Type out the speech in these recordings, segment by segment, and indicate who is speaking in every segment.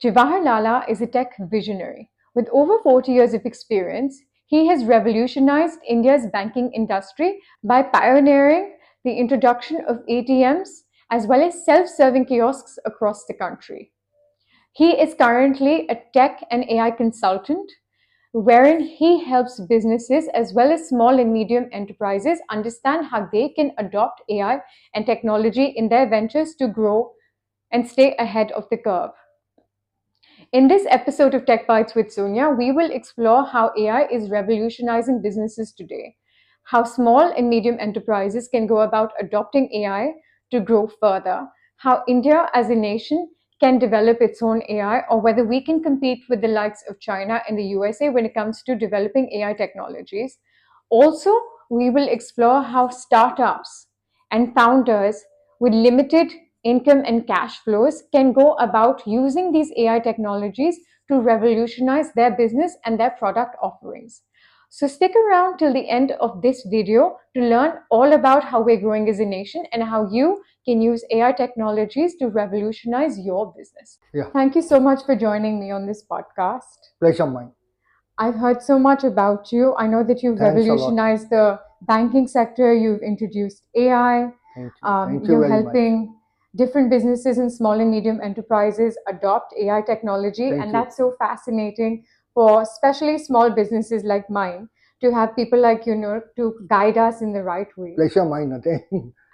Speaker 1: Jawahar Lalla is a tech visionary. With over 40 years of experience, he has revolutionized India's banking industry by pioneering the introduction of ATMs as well as self-serving kiosks across the country. He is currently a tech and AI consultant, wherein he helps businesses as well as small and medium enterprises understand how they can adopt AI and technology in their ventures to grow and stay ahead of the curve. In this episode of Tech Bytes with Sonia, we will explore how AI is revolutionizing businesses today, how small and medium enterprises can go about adopting AI to grow further, how India as a nation can develop its own AI, or whether we can compete with the likes of China and the USA when it comes to developing AI technologies. Also, we will explore how startups and founders with limited income and cash flows can go about using these AI technologies to revolutionize their business and their product offerings. So stick around till the end of this video to learn all about how we're growing as a nation and how you can use AI technologies to revolutionize your business.
Speaker 2: Yeah.
Speaker 1: Thank you so much for joining me on this podcast.
Speaker 2: Pleasure mine.
Speaker 1: I've heard so much about you. I know that you've
Speaker 2: Thanks a lot.
Speaker 1: revolutionized the banking sector. You've introduced AI.
Speaker 2: Thank you. Thank you
Speaker 1: You're
Speaker 2: very
Speaker 1: helping different businesses and small and medium enterprises adopt AI technology.
Speaker 2: Thank
Speaker 1: And
Speaker 2: you.
Speaker 1: that's so fascinating for especially small businesses like mine to have people like you know to guide us in the right way.
Speaker 2: Pleasure mine.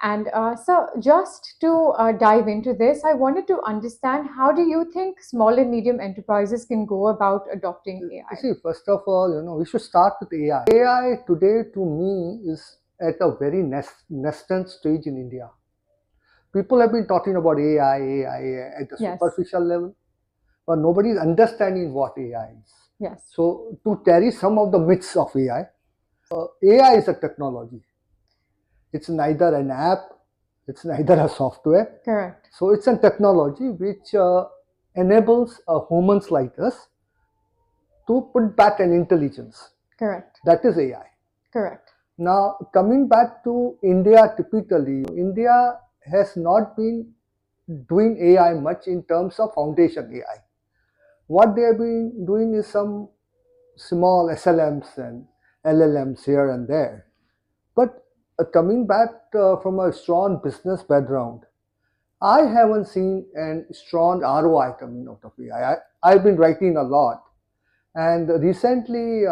Speaker 1: And so just to dive into this, I wanted to understand, how do you think small and medium enterprises can go about adopting AI?
Speaker 2: See, first of all, we should start with AI. AI today to me is at a very nascent stage in India. People have been talking about AI at the
Speaker 1: Yes.
Speaker 2: superficial level, but nobody is understanding what AI is.
Speaker 1: Yes.
Speaker 2: So to carry some of the myths of AI is a technology. It's neither an app, it's neither a software.
Speaker 1: Correct.
Speaker 2: So it's a technology which enables humans like us to put back an intelligence.
Speaker 1: Correct.
Speaker 2: That is AI.
Speaker 1: Correct.
Speaker 2: Now, coming back to India, typically, India has not been doing AI much in terms of foundation AI. What they have been doing is some small SLMs and LLMs here and there. But coming back from a strong business background, I haven't seen a strong ROI coming out of AI. I've been writing a lot. And recently,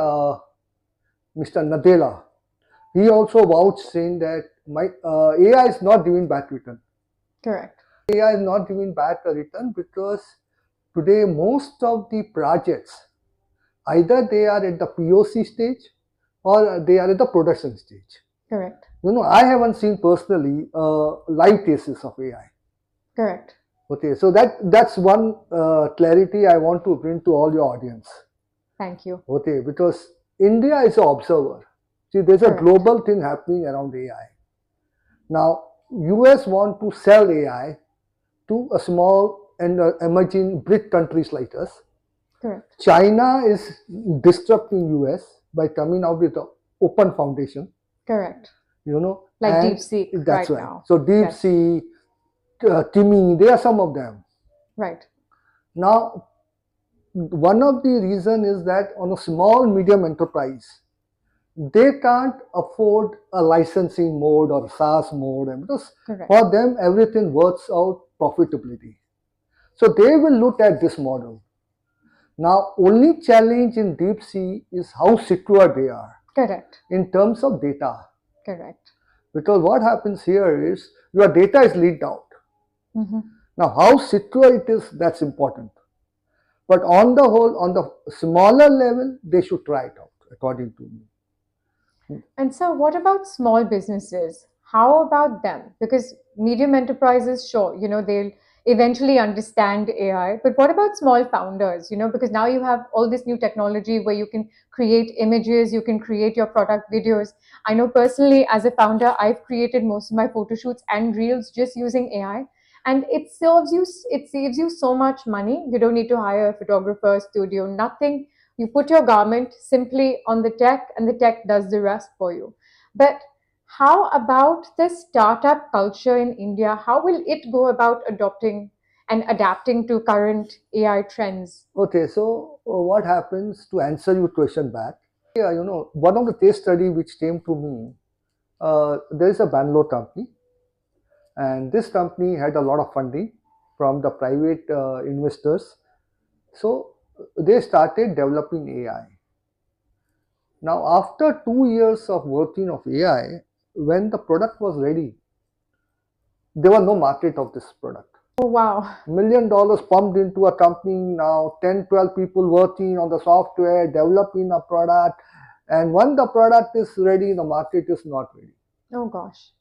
Speaker 2: Mr. Nadella, he also vouched saying that AI is not giving back return.
Speaker 1: Correct.
Speaker 2: AI is not giving back a return because today most of the projects, either they are at the POC stage or they are at the production stage.
Speaker 1: Correct.
Speaker 2: I haven't seen personally live cases of AI.
Speaker 1: Correct.
Speaker 2: Okay, so that's one clarity I want to bring to all your audience.
Speaker 1: Thank you.
Speaker 2: Okay, because India is an observer. See, there's a global thing happening around AI. Now, US want to sell AI to a small and emerging BRIC countries like us.
Speaker 1: Correct.
Speaker 2: China is disrupting US by coming out with an open foundation.
Speaker 1: Correct.
Speaker 2: Like
Speaker 1: DeepSeek
Speaker 2: that's
Speaker 1: right
Speaker 2: right.
Speaker 1: now.
Speaker 2: So DeepSeek, Timmy, there are some of them.
Speaker 1: Right.
Speaker 2: Now, one of the reason is that on a small medium enterprise, they can't afford a licensing mode or SaaS mode, and because for them everything works out profitability. So they will look at this model. Now, only challenge in DeepSeek is how secure they are.
Speaker 1: Correct.
Speaker 2: In terms of data.
Speaker 1: Correct.
Speaker 2: Because what happens here is your data is leaked out.
Speaker 1: Mm-hmm.
Speaker 2: Now, how secure it is, that's important. But on the whole, on the smaller level, they should try it out, according to me.
Speaker 1: And so what about small businesses? How about them? Because medium enterprises, sure, they'll eventually understand AI. But what about small founders? Because now you have all this new technology where you can create images, you can create your product videos. I know personally, as a founder, I've created most of my photo shoots and reels just using AI. And it saves you so much money. You don't need to hire a photographer, studio, nothing. You put your garment simply on the tech and the tech does the rest for you. But how about the startup culture in India? How will it go about adopting and adapting to current AI trends?
Speaker 2: Okay, so what happens to answer your question back? Yeah, one of the case study which came to me, there is a Bangalore company, and this company had a lot of funding from the private investors. So they started developing AI. Now, after 2 years of working of AI, when the product was ready, there was no market of this product.
Speaker 1: Oh, wow.
Speaker 2: $1 million pumped into a company, now 10, 12 people working on the software, developing a product, and when the product is ready, the market is not ready.
Speaker 1: Oh, gosh.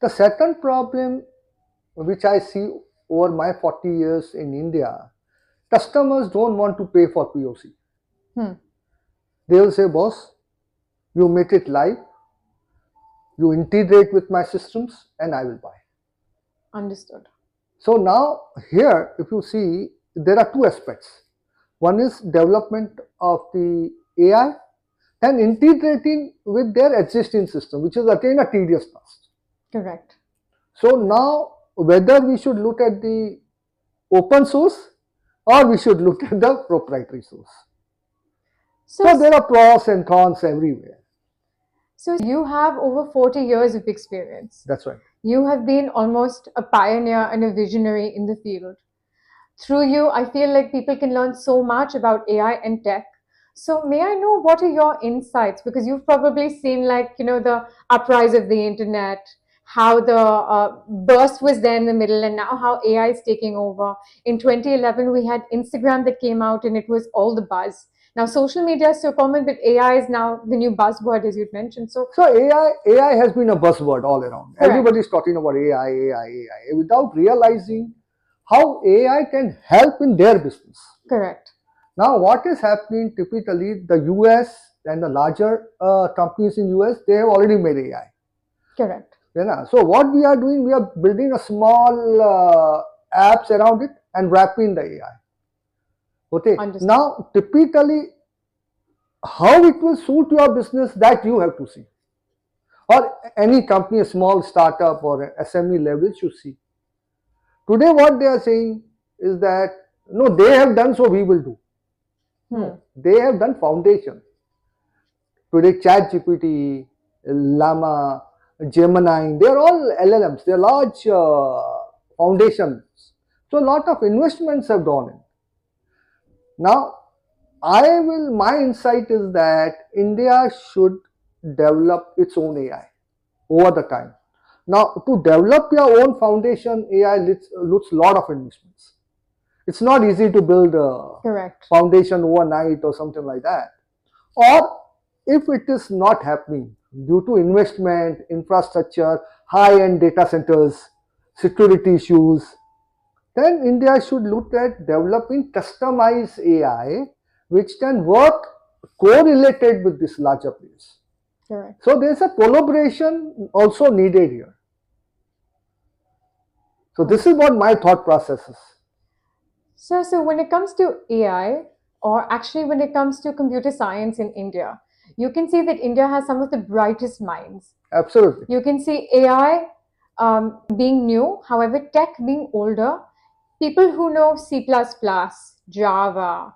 Speaker 2: The second problem which I see over my 40 years in India, customers don't want to pay for POC. They will say, boss, you make it live, you integrate with my systems, and I will buy.
Speaker 1: Understood.
Speaker 2: So now here, if you see, there are two aspects. One is development of the AI and integrating with their existing system, which is again a tedious task.
Speaker 1: Correct.
Speaker 2: So now, whether we should look at the open source or we should look at the proprietary source. So there are pros and cons everywhere.
Speaker 1: So you have over 40 years of experience.
Speaker 2: That's right.
Speaker 1: You have been almost a pioneer and a visionary in the field. Through you, I feel like people can learn so much about AI and tech. So may I know what are your insights? Because you've probably seen the uprise of the internet, how the burst was there in the middle, and now how AI is taking over. In 2011, we had Instagram that came out and it was all the buzz. Now, social media is so common, but AI is now the new buzzword, as you'd mentioned. So
Speaker 2: AI has been a buzzword all around.
Speaker 1: Correct.
Speaker 2: Everybody's talking about AI, without realizing how AI can help in their business.
Speaker 1: Correct.
Speaker 2: Now, what is happening typically, the US and the larger companies in US, they have already made AI.
Speaker 1: Correct.
Speaker 2: So what we are doing, we are building a small apps around it and wrapping the AI. Okay.
Speaker 1: Understood.
Speaker 2: Now, typically, how it will suit your business, that you have to see. Or any company, a small startup or SME level should see. Today, what they are saying is that, no, they have done, so we will do. No, they have done foundation. Today, ChatGPT, Llama, Gemini, they are all LLMs. They are large foundations. So, a lot of investments have gone in. Now, my insight is that India should develop its own AI over the time. Now, to develop your own foundation AI looks a lot of investments. It's not easy to build a
Speaker 1: Correct.
Speaker 2: foundation overnight or something like that. Or if it is not happening due to investment, infrastructure, high-end data centers, security issues, then India should look at developing customized AI which can work correlated with this larger players.
Speaker 1: Correct.
Speaker 2: So there's a collaboration also needed here. So this is what my thought process is.
Speaker 1: So when it comes to AI, or actually when it comes to computer science in India, you can see that India has some of the brightest minds.
Speaker 2: Absolutely.
Speaker 1: You can see AI being new, however, tech being older. People who know C++, Java,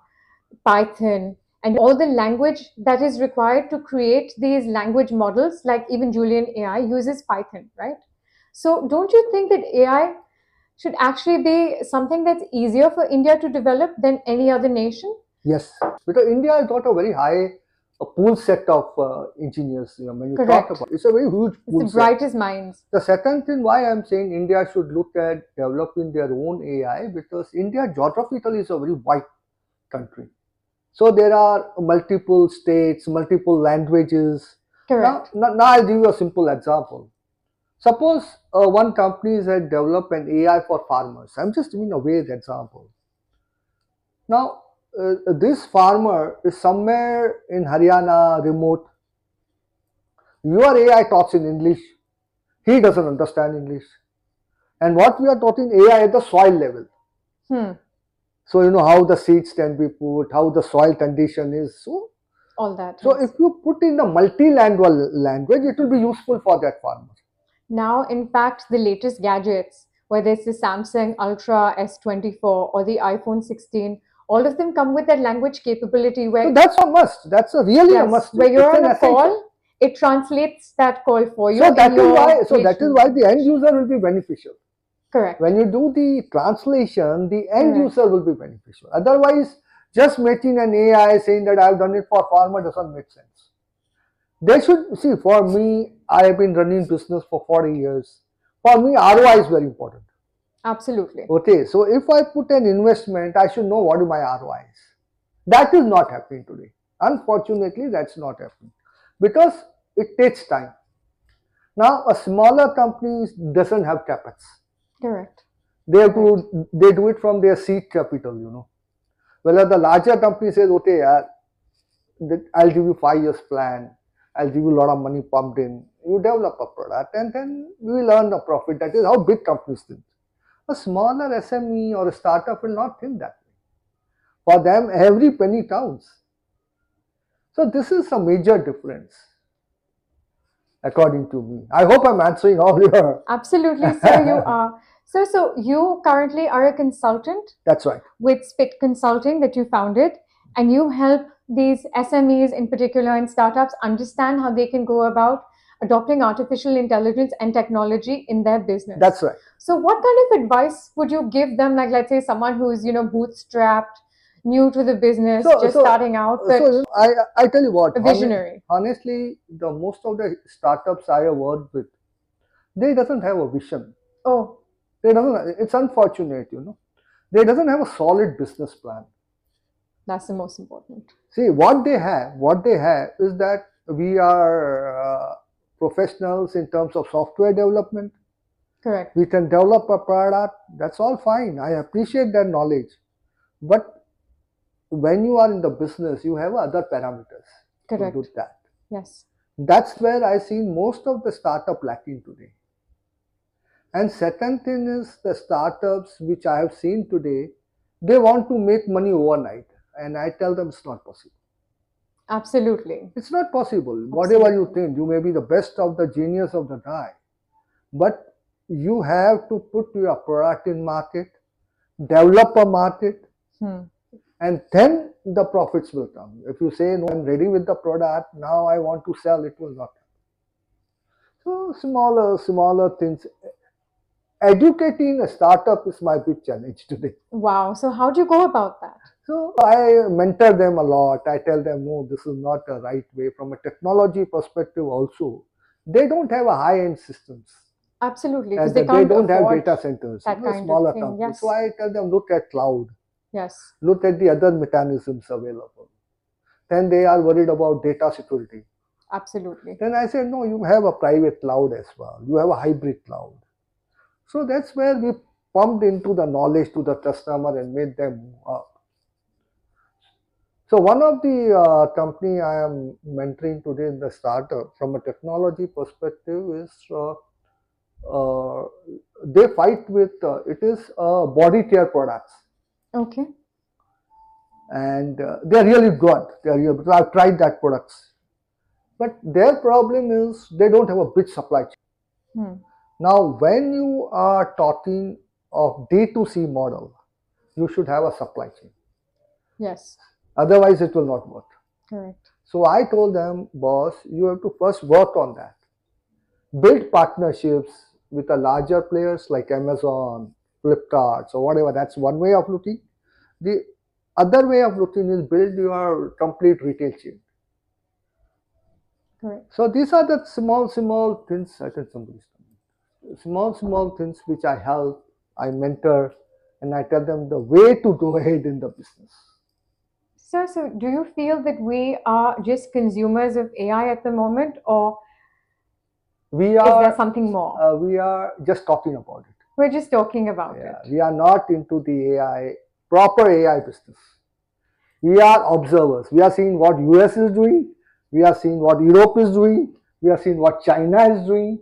Speaker 1: Python, and all the language that is required to create these language models, like even Julian AI uses Python, right? So don't you think that AI should actually be something that's easier for India to develop than any other nation?
Speaker 2: Yes, because India has got a very high pool set of engineers. When you
Speaker 1: Correct.
Speaker 2: talk about it's a very huge pool
Speaker 1: It's the brightest minds.
Speaker 2: The second thing why I'm saying India should look at developing their own AI, because India geographically is a very wide country. So there are multiple states, multiple languages.
Speaker 1: Correct.
Speaker 2: Now I'll give you a simple example. Suppose one company had developed an AI for farmers. I'm just giving a vague example. Now, this farmer is somewhere in Haryana, remote. Your AI talks in English. He doesn't understand English. And what we are talking AI at the soil level. So, how the seeds can be put, how the soil condition is. So,
Speaker 1: all that.
Speaker 2: So, if you put in the multilingual language, it will be useful for that farmer.
Speaker 1: Now, in fact, the latest gadgets, whether it's the Samsung Ultra S24 or the iPhone 16, all of them come with that language capability
Speaker 2: So
Speaker 1: where,
Speaker 2: that's a must. That's really a
Speaker 1: yes,
Speaker 2: must.
Speaker 1: where you're
Speaker 2: It's
Speaker 1: on
Speaker 2: an
Speaker 1: a
Speaker 2: essential.
Speaker 1: call, it translates that call for you
Speaker 2: So
Speaker 1: in
Speaker 2: that is
Speaker 1: your
Speaker 2: why. So that is
Speaker 1: regional
Speaker 2: why the end
Speaker 1: language.
Speaker 2: user will be beneficial.
Speaker 1: Correct.
Speaker 2: When you do the translation, the end
Speaker 1: Correct.
Speaker 2: user will be beneficial. Otherwise, just making an AI saying that I've done it for farmer doesn't make sense. They should see. For me, I have been running business for 40 years. For me, ROI is very important.
Speaker 1: Absolutely.
Speaker 2: Okay, so if I put an investment, I should know what my ROI is. That is not happening today. Unfortunately, that's not happening because it takes time. Now, a smaller company doesn't have capex.
Speaker 1: Correct.
Speaker 2: They have to. They do it from their seed capital. Whereas the larger company says, okay, I'll give you 5 years plan. I'll give you a lot of money pumped in. You develop a product and then we will earn a profit. That is how big companies think. A smaller SME or a startup will not think that way. For them, every penny counts. So this is a major difference, according to me. I hope I'm answering all your.
Speaker 1: Absolutely, sir, you are. Sir, so you currently are a consultant.
Speaker 2: That's right.
Speaker 1: With Spit Consulting that you founded, and you help these SMEs in particular and startups understand how they can go about adopting artificial intelligence and technology in their business.
Speaker 2: That's right.
Speaker 1: So what kind of advice would you give them, like let's say someone who's bootstrapped, new to the business, starting out, but
Speaker 2: I tell you what,
Speaker 1: a visionary?
Speaker 2: Honestly, the most of the startups I have worked with, they doesn't have a vision.
Speaker 1: Oh,
Speaker 2: they doesn't. It's unfortunate, They doesn't have a solid business plan.
Speaker 1: That's the most important.
Speaker 2: See, what they have is that we are professionals in terms of software development.
Speaker 1: Correct.
Speaker 2: We can develop a product. That's all fine. I appreciate that knowledge. But when you are in the business, you have other parameters.
Speaker 1: Correct.
Speaker 2: To do that.
Speaker 1: Yes.
Speaker 2: That's where I see most of the startup lacking today. And second thing is the startups which I have seen today, they want to make money overnight. And I tell them it's not possible.
Speaker 1: Absolutely.
Speaker 2: It's not possible. Whatever you think, you may be the best of the genius of the guy. But you have to put your product in market, develop a market, and then the profits will come. If you say, no, I'm ready with the product, now I want to sell, it will not happen. So smaller things. Educating a startup is my big challenge today.
Speaker 1: Wow. So how do you go about that?
Speaker 2: So I mentor them a lot. I tell them, no, this is not the right way. From a technology perspective also, they don't have a high-end systems.
Speaker 1: Absolutely.
Speaker 2: Because they don't have data centers.
Speaker 1: That kind
Speaker 2: smaller
Speaker 1: of thing.
Speaker 2: companies.
Speaker 1: Yes.
Speaker 2: So I tell them, look at cloud.
Speaker 1: Yes.
Speaker 2: Look at the other mechanisms available. Then they are worried about data security.
Speaker 1: Absolutely.
Speaker 2: Then I said, no, you have a private cloud as well. You have a hybrid cloud. So that's where we pumped into the knowledge to the customer and made them move up. So one of the company I am mentoring today in the startup from a technology perspective is they fight with it is body care products.
Speaker 1: Okay.
Speaker 2: And they're really good. Because I've tried that products, but their problem is they don't have a big supply chain. Now, when you are talking of D2C model, you should have a supply chain.
Speaker 1: Yes.
Speaker 2: Otherwise, it will not work.
Speaker 1: Correct.
Speaker 2: So I told them, boss, you have to first work on that. Build partnerships with the larger players like Amazon, Flipkart, or whatever. That's one way of looking. The other way of looking is build your complete retail chain.
Speaker 1: Correct.
Speaker 2: So these are the small things. I think somebody's small things which I help, I mentor, and I tell them the way to go ahead in the business.
Speaker 1: Sir, so do you feel that we are just consumers of AI at the moment, or is there something more?
Speaker 2: We are just talking about it.
Speaker 1: We're just talking about it.
Speaker 2: We are not into the proper AI business. We are observers. We are seeing what US is doing. We are seeing what Europe is doing. We are seeing what China is doing.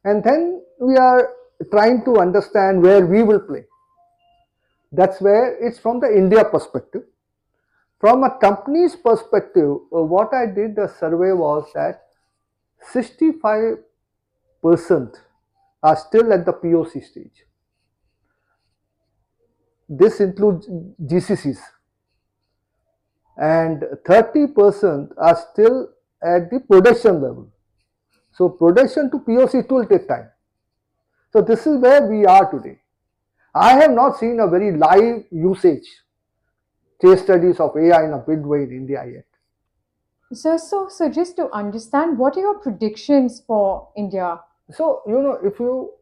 Speaker 2: And then we are trying to understand where we will play. That's where it's from the India perspective. From a company's perspective, what I did, the survey was that 65% are still at the POC stage. this includes GCCs, and 30% are still at the production level. So production to POC will take time. So this is where we are today. I have not seen a very live usage, case studies of AI in a big way in India yet.
Speaker 1: So just to understand, what are your predictions for India?
Speaker 2: So, if you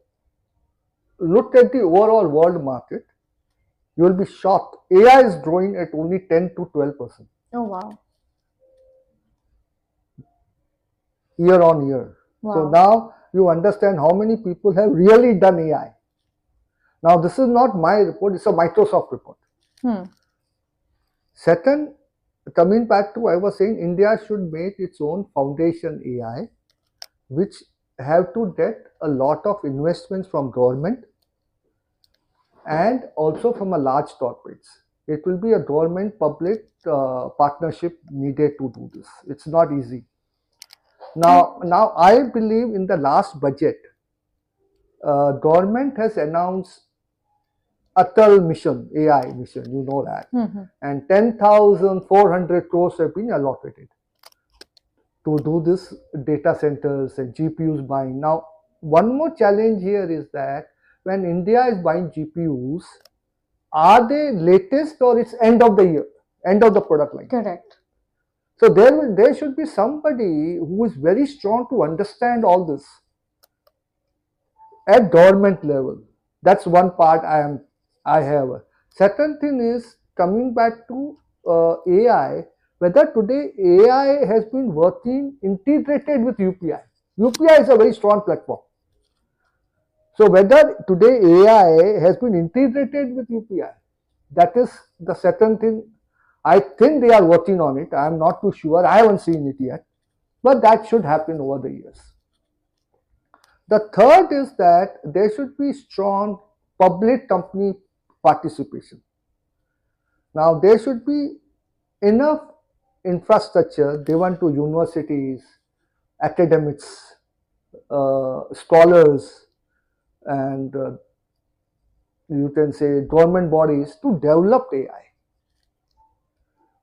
Speaker 2: look at the overall world market, you will be shocked. AI is growing at only 10 to 12%
Speaker 1: Oh, wow.
Speaker 2: year on year.
Speaker 1: Wow.
Speaker 2: So now you understand how many people have really done AI. Now, this is not my report, it's a Microsoft report. Second, coming back to, I was saying India should make its own foundation AI, which have to get a lot of investments from government and also from a large corporates. It will be a government-public partnership needed to do this. It's not easy. Now I believe in the last budget, government has announced Atal mission, AI mission, you know that, and 10,400 crores have been allocated to do this data centers and GPUs buying. Now, one more challenge here is that when India is buying GPUs, are they latest or it's end of the year, end of the product line?
Speaker 1: Correct.
Speaker 2: So there should be somebody who is very strong to understand all this at government level. That's one part I have. Second thing is coming back to AI, whether today AI has been working integrated with UPI. UPI is a very strong platform. So whether today AI has been integrated with UPI, that is the second thing. I think they are working on it. I am not too sure. I haven't seen it yet. But that should happen over the years. The third is that there should be strong public company participation. Now, there should be enough infrastructure given to universities, academics, scholars, and you can say government bodies to develop AI.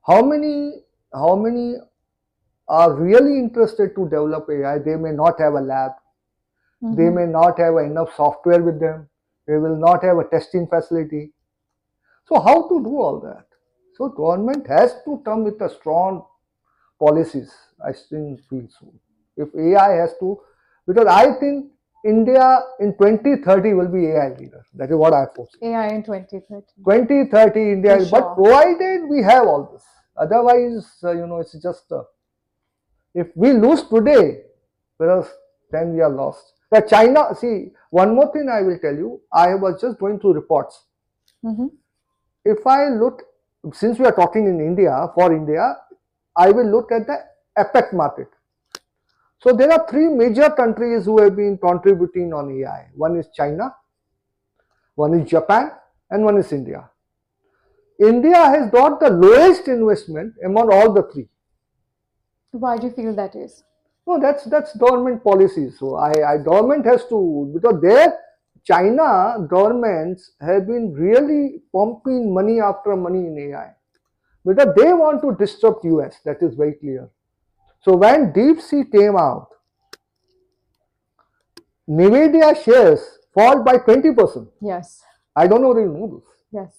Speaker 2: How many are really interested to develop AI? They may not have a lab. They may not have enough software with them. They will not have a testing facility. So how to do all that? So government has to come with a strong policies. I still feel so. If AI has to, because I think India in 2030 will be AI leader. That is what I foresee.
Speaker 1: AI in 2030.
Speaker 2: 2030 India,
Speaker 1: For sure.
Speaker 2: but provided we have all this. Otherwise, it's just, if we lose today, whereas then we are lost. But China, see, one more thing I will tell you, I was just going through reports. If I look, since we are talking in India, for India, I will look at the APEC market. So there are three major countries who have been contributing on AI. One is China, one is Japan, and one is India. India has got the lowest investment among all the three.
Speaker 1: Why do you feel that is?
Speaker 2: No, that's government policy. So government has to, because there China governments have been really pumping money after money in AI because they want to disrupt US. That is very clear. So when DeepSeek came out, Nvidia shares fall by 20%.
Speaker 1: Yes.
Speaker 2: I don't know if you know this.
Speaker 1: Yes.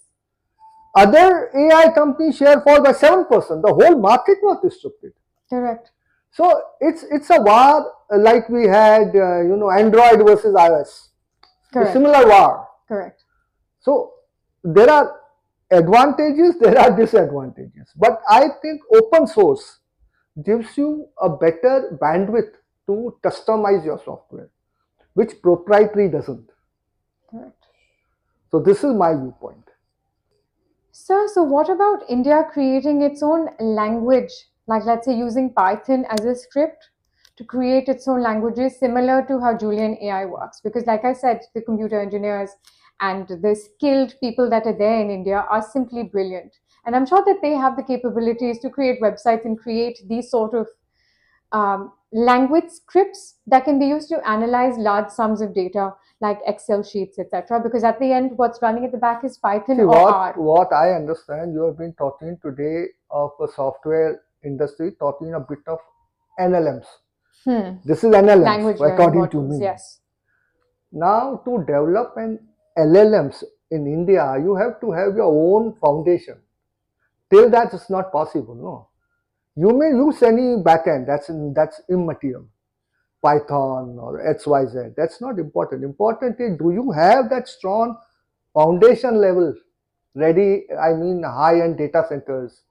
Speaker 2: Other AI companies share fall by 7%. The whole market was disrupted.
Speaker 1: Correct.
Speaker 2: So it's a war like we had, Android versus iOS.
Speaker 1: Correct.
Speaker 2: A similar war.
Speaker 1: Correct.
Speaker 2: So there are advantages, there are disadvantages. But I think open source gives you a better bandwidth to customize your software, which proprietary doesn't.
Speaker 1: Correct.
Speaker 2: So this is my viewpoint.
Speaker 1: Sir, so what about India creating its own language, like let's say using Python as a script to create its own languages similar to how Julian AI works? Because like I said, the computer engineers and the skilled people that are there in India are simply brilliant. And I'm sure that they have the capabilities to create websites and create these sort of language scripts that can be used to analyze large sums of data like Excel sheets, etc. Because at the end, what's running at the back is Python
Speaker 2: See,
Speaker 1: or R.
Speaker 2: what I understand, you have been talking today of a software industry, talking a bit of NLMs. This is NLMs,
Speaker 1: Language
Speaker 2: according
Speaker 1: learning
Speaker 2: to
Speaker 1: models,
Speaker 2: me.
Speaker 1: yes.
Speaker 2: Now, to develop an LLMs in India, you have to have your own foundation. Till that, it's not possible. No, you may use any backend. That's immaterial. Python or XYZ. That's not important. Important is, do you have that strong foundation level ready? I mean, high-end data centers,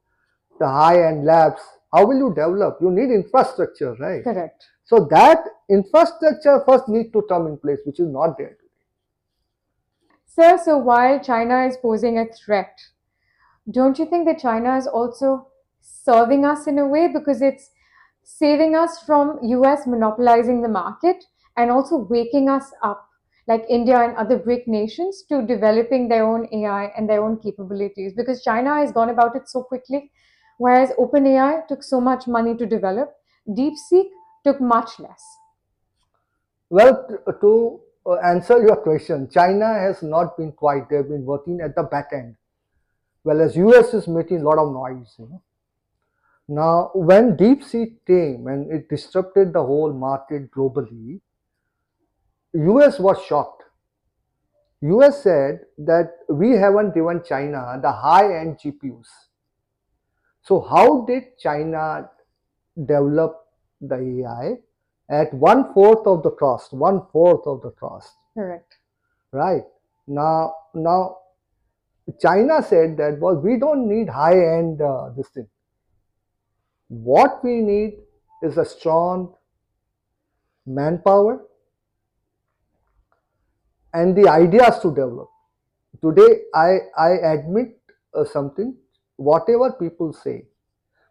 Speaker 2: the high-end labs. How will you develop? You need infrastructure, right?
Speaker 1: Correct.
Speaker 2: So that infrastructure first needs to come in place, which is not there.
Speaker 1: Sir, so while China is posing a threat, don't you think that China is also serving us in a way because it's saving us from US monopolizing the market and also waking us up like India and other BRIC nations to developing their own AI and their own capabilities because China has gone about it so quickly, whereas OpenAI took so much money to develop, DeepSeek took much less.
Speaker 2: Well, to answer your question, China has not been quiet. They've been working at the back end, well as US is making a lot of noise. Now, when DeepSeek came and it disrupted the whole market globally, US was shocked. US said that we haven't given China the high-end GPUs. So how did China develop the AI at 1/4 of the cost? 1/4 of the cost.
Speaker 1: Correct.
Speaker 2: Right. Now China said that, well, we don't need high-end this thing. What we need is a strong manpower and the ideas to develop. Today, I admit something, whatever people say,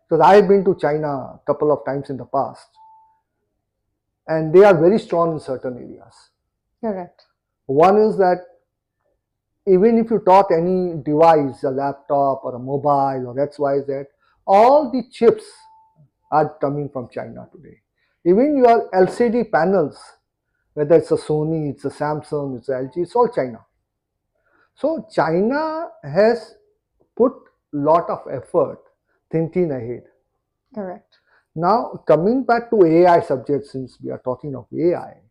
Speaker 2: because I have been to China a couple of times in the past, and they are very strong in certain areas.
Speaker 1: Correct.
Speaker 2: One is that even if you talk any device, a laptop or a mobile or XYZ, all the chips are coming from China today. Even your LCD panels, whether it's a Sony, it's a Samsung, it's a LG, it's all China. So China has put lot of effort thinking ahead.
Speaker 1: Correct.
Speaker 2: Now coming back to AI subject, since we are talking of AI,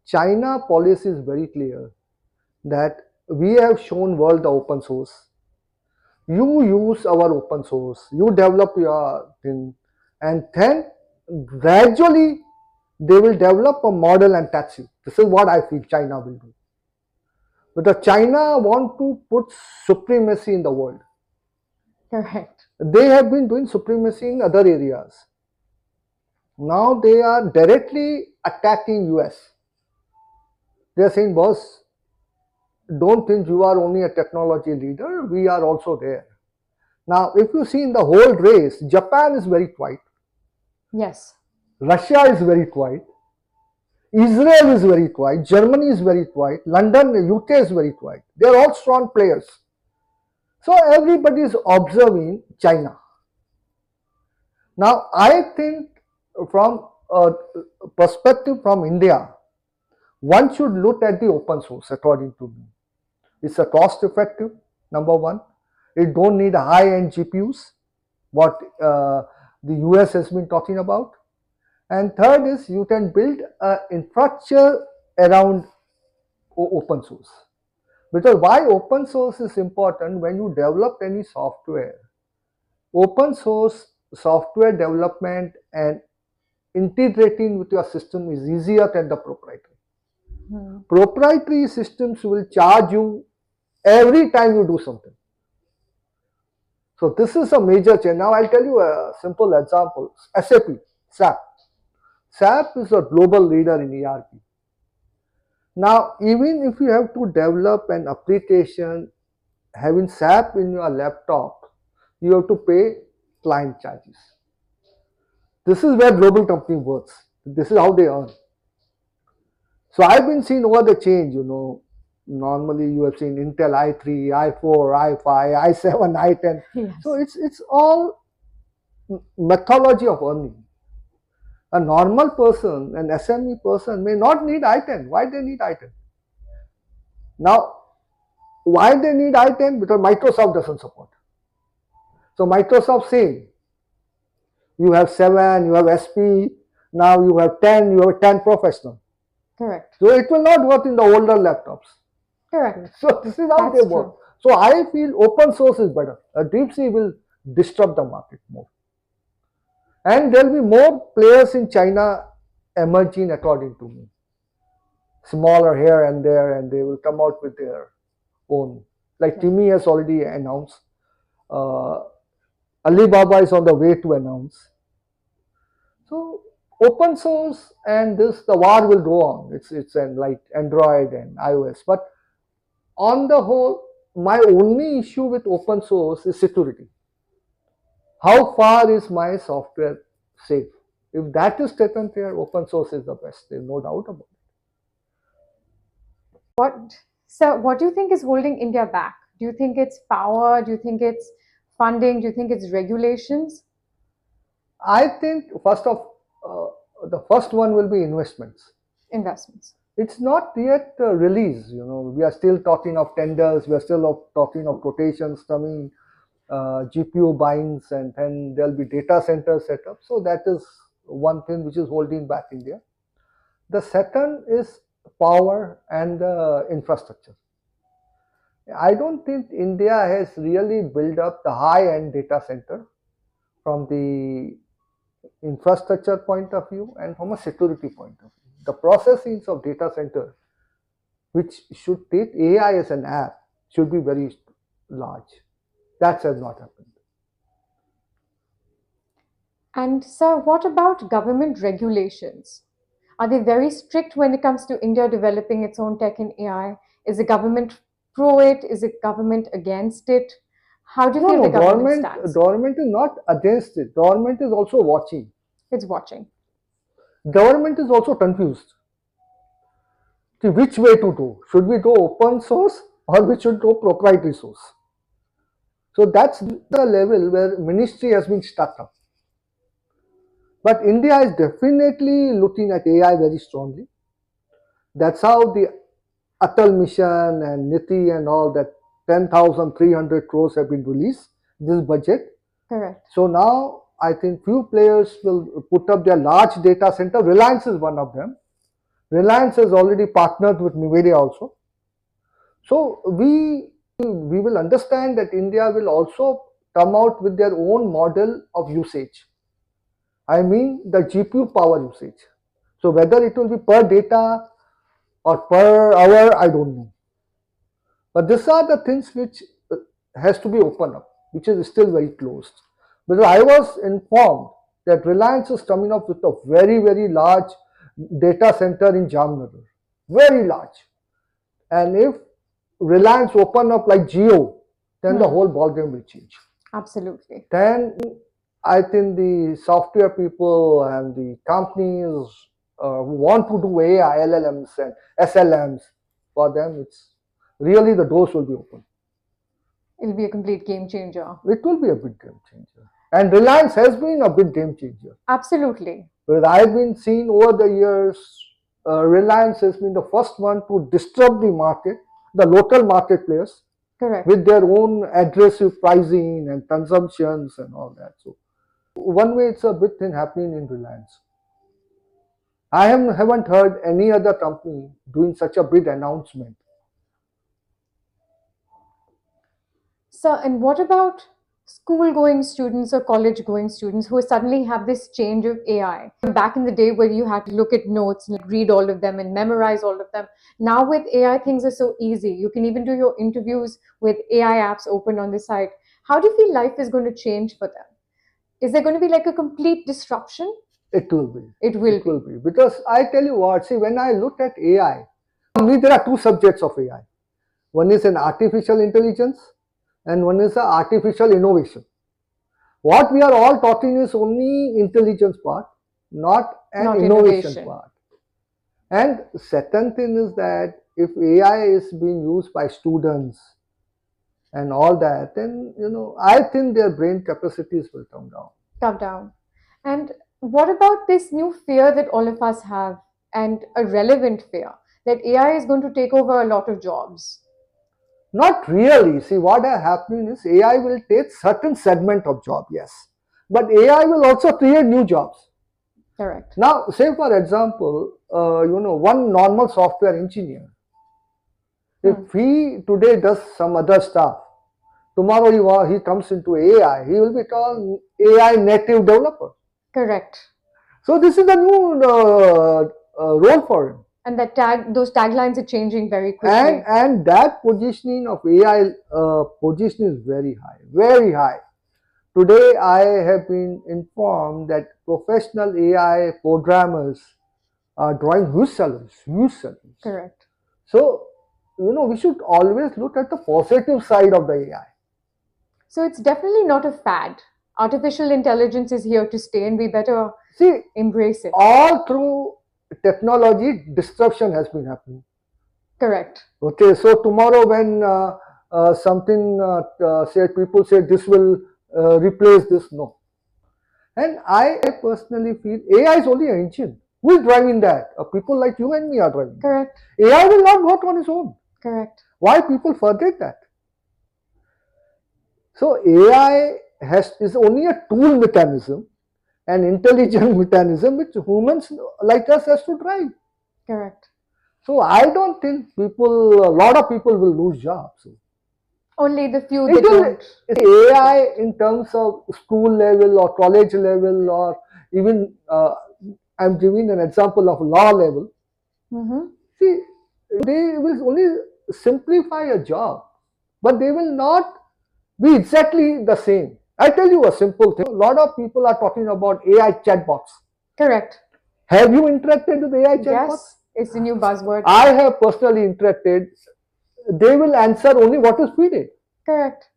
Speaker 2: China policy is very clear that we have shown world the open source. You use our open source, you develop your thing, and then gradually they will develop a model and tax you. This is what I feel China will do. But China want to put supremacy in the world.
Speaker 1: Correct.
Speaker 2: They have been doing supremacy in other areas. Now they are directly attacking US. They are saying, boss, don't think you are only a technology leader, we are also there. Now, if you see in the whole race, Japan is very quiet.
Speaker 1: Yes.
Speaker 2: Russia is very quiet. Israel is very quiet. Germany is very quiet. London, UK is very quiet. They are all strong players. So everybody is observing China. Now, I think from a perspective from India, one should look at the open source according to me. It's a cost effective, number one. It don't need high-end GPUs, what the US has been talking about. And third is you can build an infrastructure around open source. Because why open source is important? When you develop any software, open source software development and integrating with your system is easier than the proprietary. Proprietary systems will charge you every time you do something. So this is a major change. Now I'll tell you a simple example. SAP. SAP is a global leader in ERP. Now, even if you have to develop an application having SAP in your laptop, you have to pay client charges. This is where global company works. This is how they earn. So I've been seeing over the change, normally you have seen Intel i3, i4, i5, i7, i10.
Speaker 1: Yes.
Speaker 2: So it's all methodology of earning. A normal person, an SME person may not need I-10. Why they need I-10? Now, why they need I-10? Because Microsoft doesn't support. So Microsoft saying, you have 7, you have SP, now you have 10, you have 10 professional.
Speaker 1: Correct.
Speaker 2: So it will not work in the older laptops.
Speaker 1: Correct.
Speaker 2: So this is how
Speaker 1: That's
Speaker 2: they work.
Speaker 1: true.
Speaker 2: So I feel open source is better. DeepSeek will disrupt the market more. And there will be more players in China emerging, according to me. Smaller here and there, and they will come out with their own. Like Timmy has already announced. Alibaba is on the way to announce. So open source and this, the war will go on. It's like Android and iOS. But on the whole, my only issue with open source is security. How far is my software safe? If that is taken care, open source is the best. There's no doubt about it.
Speaker 1: What do you think is holding India back? Do you think it's power? Do you think it's funding? Do you think it's regulations?
Speaker 2: I think the first one will be investments.
Speaker 1: Investments.
Speaker 2: It's not yet released. We are still talking of tenders. We are still talking of quotations coming, GPU buyings, and then there'll be data centers set up. So that is one thing which is holding back India. The second is power and the infrastructure. I don't think India has really built up the high-end data center from the infrastructure point of view and from a security point of view. The processing of data center, which should take AI as an app, should be very large. That has not happened.
Speaker 1: And sir, what about government regulations? Are they very strict when it comes to India developing its own tech and AI? Is the government pro it? Is the government against it? How do you feel the government stands?
Speaker 2: Government is not against it. Government is also watching.
Speaker 1: It's watching.
Speaker 2: Government is also confused. See, which way to go? Should we go open source or we should go proprietary source? So that's the level where ministry has been stuck up. But India is definitely looking at AI very strongly. That's how the Atal mission and Niti and all that 10,300 crores have been released, this budget.
Speaker 1: Correct.
Speaker 2: So now I think few players will put up their large data center. Reliance is one of them. Reliance has already partnered with NVIDIA also. So we will understand that India will also come out with their own model of usage. I mean the GPU power usage. So whether it will be per data or per hour, I don't know. But these are the things which has to be opened up, which is still very closed. Because I was informed that Reliance is coming up with a very, very large data center in Jamnagar. Very large. And if Reliance open up like Jio, then the whole ballgame will change.
Speaker 1: Absolutely.
Speaker 2: Then I think the software people and the companies who want to do AI, LLMs and SLMs, for them it's really the doors will be open.
Speaker 1: It'll be a complete game changer.
Speaker 2: It will be a big game changer. And Reliance has been a big game changer.
Speaker 1: Absolutely.
Speaker 2: But I've been seeing over the years, Reliance has been the first one to disrupt the market, the local market players.
Speaker 1: Correct.
Speaker 2: With their own aggressive pricing and consumptions and all that. So one way it's a big thing happening in Reliance. I haven't heard any other company doing such a big announcement.
Speaker 1: So, and what about school-going students or college-going students who suddenly have this change of AI? Back in the day where you had to look at notes and read all of them and memorize all of them. Now with AI, things are so easy. You can even do your interviews with AI apps open on the site. How do you feel life is going to change for them? Is there going to be like a complete disruption?
Speaker 2: It will be.
Speaker 1: It will
Speaker 2: be. Because I tell you what, see, when I look at AI, for me there are two subjects of AI. One is an artificial intelligence and one is the artificial innovation. What we are all talking is only intelligence part, not an innovation part. And second thing is that if AI is being used by students and all that, then I think their brain capacities will come down.
Speaker 1: And What about this new fear that all of us have, and a relevant fear that AI is going to take over a lot of jobs?
Speaker 2: Not really. See, what is happening is AI will take certain segment of job, yes, but AI will also create new jobs.
Speaker 1: Correct.
Speaker 2: Now, say for example, one normal software engineer, if he today does some other stuff, tomorrow he comes into AI, he will be called AI native developer.
Speaker 1: Correct.
Speaker 2: So this is the new role for him.
Speaker 1: And those taglines are changing very quickly.
Speaker 2: And that positioning of AI position is very high, very high. Today, I have been informed that professional AI programmers are drawing huge salaries, huge salaries.
Speaker 1: Correct.
Speaker 2: So, we should always look at the positive side of the AI.
Speaker 1: So it's definitely not a fad. Artificial intelligence is here to stay, and we better embrace it.
Speaker 2: All through technology, disruption has been happening.
Speaker 1: Correct.
Speaker 2: Okay, so tomorrow when people say this will replace this, no. And I personally feel AI is only an engine. Who is driving that? People like you and me are driving.
Speaker 1: Correct.
Speaker 2: AI will not work on its own.
Speaker 1: Correct.
Speaker 2: Why people forget that? So AI is only a tool mechanism, an intelligent mechanism which humans like us has to drive.
Speaker 1: Correct.
Speaker 2: So I don't think a lot of people will lose jobs.
Speaker 1: Only the few that don't.
Speaker 2: AI in terms of school level or college level, or even I'm giving an example of law level. See, they will only simplify a job, but they will not be exactly the same. I tell you a simple thing. A lot of people are talking about AI chatbots.
Speaker 1: Correct.
Speaker 2: Have you interacted with AI chatbots?
Speaker 1: Yes, it's the new buzzword.
Speaker 2: I have personally interacted. They will answer only what is feeded.
Speaker 1: Correct.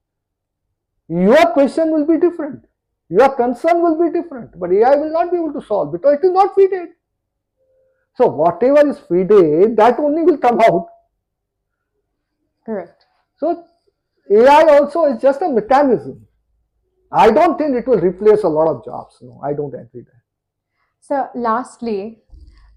Speaker 2: Your question will be different. Your concern will be different. But AI will not be able to solve because it is not feeded. So whatever is feeded, that only will come out.
Speaker 1: Correct.
Speaker 2: So AI also is just a mechanism. I don't think it will replace a lot of jobs. No, I don't agree that.
Speaker 1: So lastly,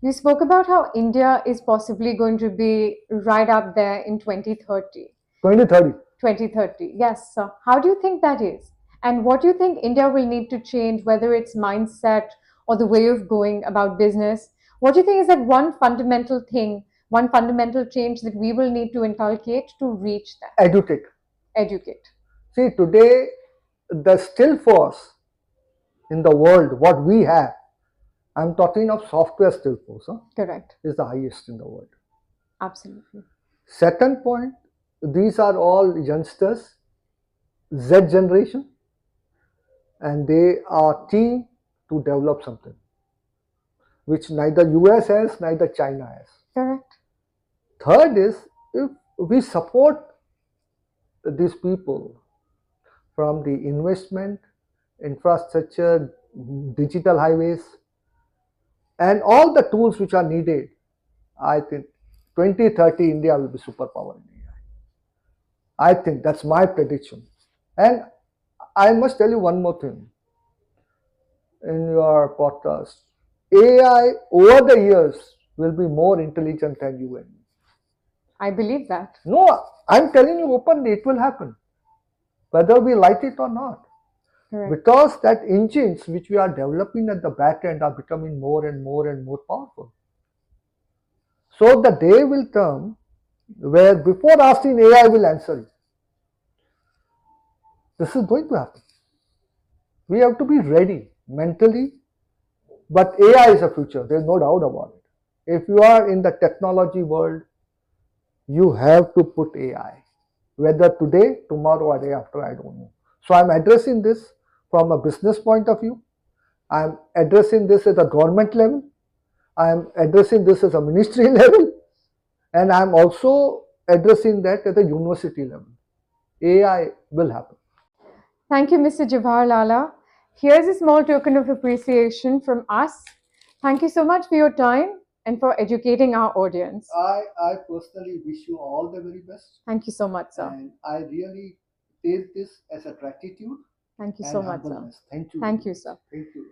Speaker 1: you spoke about how India is possibly going to be right up there in 2030.
Speaker 2: 2030.
Speaker 1: 2030, yes. So how do you think that is? And what do you think India will need to change, whether it's mindset or the way of going about business? What do you think is that one fundamental thing, one fundamental change that we will need to inculcate to reach that?
Speaker 2: Educate.
Speaker 1: Educate.
Speaker 2: See, today, the still force in the world, what we have, I'm talking of software still force,
Speaker 1: correct,
Speaker 2: is the highest in the world.
Speaker 1: Absolutely.
Speaker 2: Second point, these are all youngsters, Z generation, and they are keen to develop something, which neither US has, neither China has.
Speaker 1: Correct.
Speaker 2: Third is, if we support these people from the investment, infrastructure, digital highways, and all the tools which are needed, I think 2030 India will be superpower in AI. I think that's my prediction. And I must tell you one more thing in your podcast. AI over the years will be more intelligent than you and me.
Speaker 1: I believe that.
Speaker 2: No, I'm telling you openly, it will happen, whether we like it or not. Correct. Because that engines which we are developing at the back end are becoming more and more and more powerful. So the day will come where before asking AI will answer you. This is going to happen. We have to be ready mentally, but AI is a future. There's no doubt about it. If you are in the technology world, you have to put AI. Whether today, tomorrow, or day after, I don't know. So I'm addressing this from a business point of view. I'm addressing this at a government level. I'm addressing this as a ministry level. And I'm also addressing that at the university level. AI will happen.
Speaker 1: Thank you, Mr. Jawahar Lalla. Here's a small token of appreciation from us. Thank you so much for your time and for educating our audience.
Speaker 2: I personally wish you all the very best.
Speaker 1: Thank you so much, sir.
Speaker 2: And I really take this as a gratitude.
Speaker 1: Thank you so much, sir.
Speaker 2: Thank you.
Speaker 1: Thank you, sir.
Speaker 2: Thank you.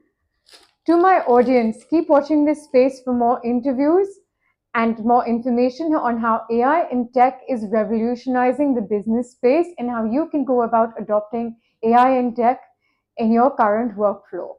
Speaker 1: To my audience, keep watching this space for more interviews and more information on how AI in tech is revolutionizing the business space and how you can go about adopting AI in tech in your current workflow.